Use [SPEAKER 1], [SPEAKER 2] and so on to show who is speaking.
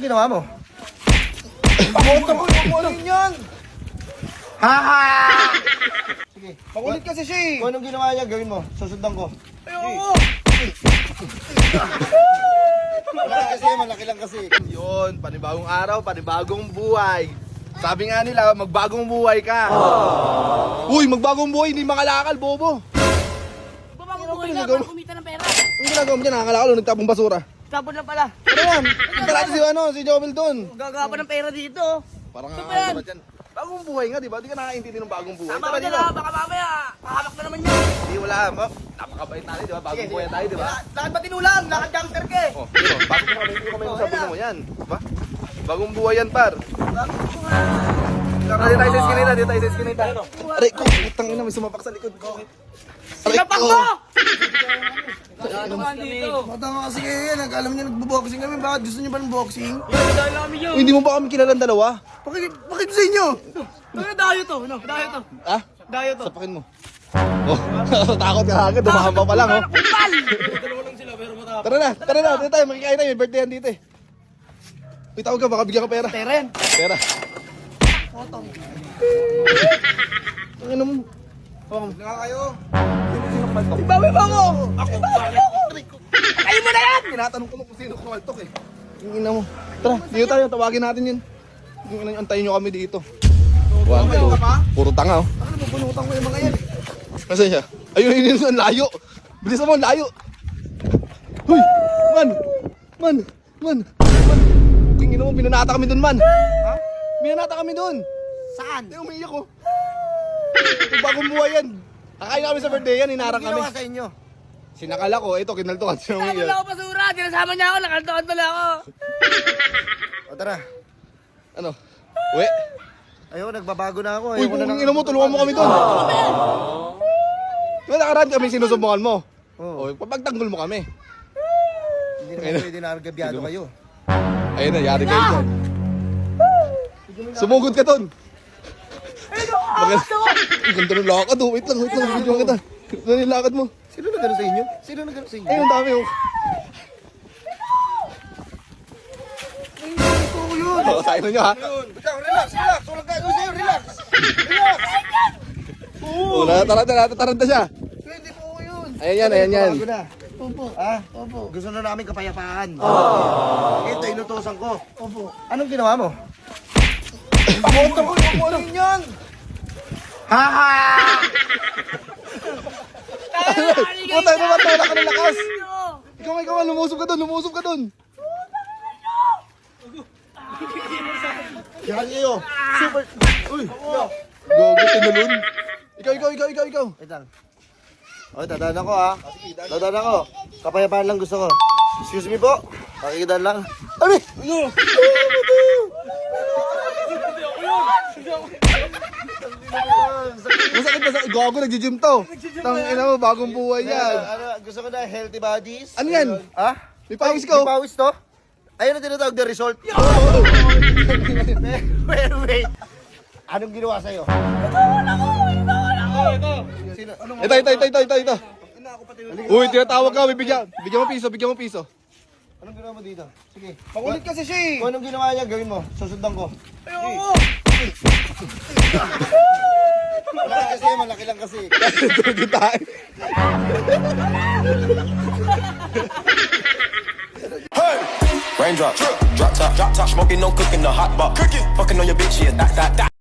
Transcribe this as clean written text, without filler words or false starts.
[SPEAKER 1] ginawa mo? Pamotong ko yung ano yan! Haha! Sige,
[SPEAKER 2] Makulit kasi siya eh.
[SPEAKER 1] kung anong ginawa niya, gawin mo. Susundan ko.
[SPEAKER 2] Ayoko.
[SPEAKER 1] Malaki lang kasi.
[SPEAKER 2] Yun, panibagong araw, panibagong buhay. Sabi nga nila, magbagong buhay ka. Uy, magbagong buhay, hindi makalakal, bobo.
[SPEAKER 3] Babagong buhay ka para kumita ng pera.
[SPEAKER 2] Ang ginagawa mo dyan, nakakalakal, nagtapong basura.
[SPEAKER 3] Tapon na pala.
[SPEAKER 2] Ano yan? Punta natin si Jomel doon.
[SPEAKER 3] Gagawa ng pera dito.
[SPEAKER 2] Parang
[SPEAKER 3] Ano ba yan?
[SPEAKER 2] nakakalabat yan. Bagong buhay nga, di ba? Di ka nakakaintindi ng bagong buhay.
[SPEAKER 3] Tama ka dyan ha, baka mamaya, kahamak na naman yan.
[SPEAKER 2] Hindi, wala. Napakabait natin, di ba? Bagong buhay tayo, di ba?
[SPEAKER 3] Lahat ba tinulang? Lahat jumper ka eh.
[SPEAKER 2] Oh, dito, bakit mo kami, hindi ko kami sabi mo yan. Diba? Bagong buhay yan, par. Dito tayo sa eskinita, dito tayo sa eskinita. Aray ko, utang ina, may sumapak sa likod ko.
[SPEAKER 3] Sinapak mo!
[SPEAKER 1] Mata nga kasi kayo yan. Alam niya nagbo-boxing kami. Bakit gusto niyo ba ng boxing?
[SPEAKER 3] Dahil namin yun.
[SPEAKER 2] Uy, hindi mo ba kami kilalang dalawa?
[SPEAKER 1] Bakit sa inyo?
[SPEAKER 3] Dayo to, no? Dayo to.
[SPEAKER 2] Ah?
[SPEAKER 3] Dayo to.
[SPEAKER 2] Sapakin mo. Oh, takot ka agad, dumahamba pa lang, oh.
[SPEAKER 3] Kupal!
[SPEAKER 2] Tara na, dito tayo, makikain tayo, may birthday yan dito eh. Uy, tawag ka, baka bigyan ka pera.
[SPEAKER 3] Teren.
[SPEAKER 2] Pera. Ang ino mo. Hawakan mo.
[SPEAKER 1] Nga kayo.
[SPEAKER 3] Ibawi ba mo? Ako. Kayo mo na yan!
[SPEAKER 2] Tinatanong ko kung sino kumaltok eh. Yung ina mo. Tara, dito tayo, tawagin natin yun. Yung ina, antayin nyo kami dito. Wow, puro tanga oh.
[SPEAKER 1] Ano mo, punutan ko yung mga yan.
[SPEAKER 2] Nasaan siya? Ayun, yun, ang layo. Bilisan mo, ang layo. Huy, man. Kung ina mo, binanata kami dun, man. Ha? Binanata kami dun.
[SPEAKER 1] Saan?
[SPEAKER 2] Ay, umiiyak ko. Yung bagong buhay yan. Kakain kami sa birthday yan, hinarang kami.
[SPEAKER 1] Ginawa sa inyo?
[SPEAKER 2] Sinakala ko, ito, kinaltukan siya
[SPEAKER 3] Tama na
[SPEAKER 2] umiiyak.
[SPEAKER 3] ako basura, dinasama niya ako, nakaltoon na ako.
[SPEAKER 1] O tara.
[SPEAKER 2] Ano? Uwi?
[SPEAKER 1] Ayoko, nagbabago na ako.
[SPEAKER 2] Uy,
[SPEAKER 1] Ayoko
[SPEAKER 2] kung
[SPEAKER 1] na
[SPEAKER 2] ina mo, tulungan mo kami dun. Diba nakaraan kami sinusumbungan mo?
[SPEAKER 1] Oo.
[SPEAKER 2] O, papagtanggol mo kami.
[SPEAKER 1] Hindi naman pwede na argabyado kayo.
[SPEAKER 2] Ayun na, yari kayo dyan. Sumugod ka dun. Ang ganda ng lakad oh. Wait lang, video kita. Ano yung lakad mo?
[SPEAKER 1] Sino na gano'n sa inyo? Sino na gano'n sa inyo?
[SPEAKER 2] Ay, ang dami oh.
[SPEAKER 1] Ito yun!
[SPEAKER 2] Oh, sayo nyo ha.
[SPEAKER 1] Relax! Walang gagawin sa'yo, relax!
[SPEAKER 2] Oh, nataranta siya.
[SPEAKER 1] Hindi po ko yun!
[SPEAKER 2] Ayan yan.
[SPEAKER 1] Bago na. Opo. Ah? Opo. Gusto na namin kapayapaan. Ito, inutosan ko. Opo. Anong ginawa mo? Pamotong ko yung ano yan! Haha!
[SPEAKER 2] Puta, wala ka ng lakas. Ikaw, lumusob ka dun.
[SPEAKER 1] Yan kayo! Super! Uy!
[SPEAKER 2] Gogo, tinulun. Ikaw.
[SPEAKER 1] Wait lang. Okay, dadaan ako ha. Dadaan ako. Kapayapaan lang gusto ko. Excuse me po. Pakikidaan lang. Ano?
[SPEAKER 2] Masakit. Gogo, nag-gym to. Tangina mo, bagong buhay yan.
[SPEAKER 1] Gusto ko na healthy bodies.
[SPEAKER 2] Ano yan?
[SPEAKER 1] Ha?
[SPEAKER 2] May pawis ka oh.
[SPEAKER 1] May pawis to? Ayun ang tinatawag na result. Wait. Anong ginawa sa'yo? Sino? Anong
[SPEAKER 2] Ito. Uy, tinatawag ka, bigyan mo piso.
[SPEAKER 1] Anong ginawa mo dito? Sige.
[SPEAKER 2] Makulit kasi siya eh.
[SPEAKER 1] Kung anong ginawa niya, gawin mo. Susundan ko.
[SPEAKER 3] Ayoko.
[SPEAKER 1] Malaki lang kasi.
[SPEAKER 2] Dugi tayo.
[SPEAKER 4] Raindrop, drop top, smoking, no cooking, the hot pot, fucking on your bitch, yeah, that.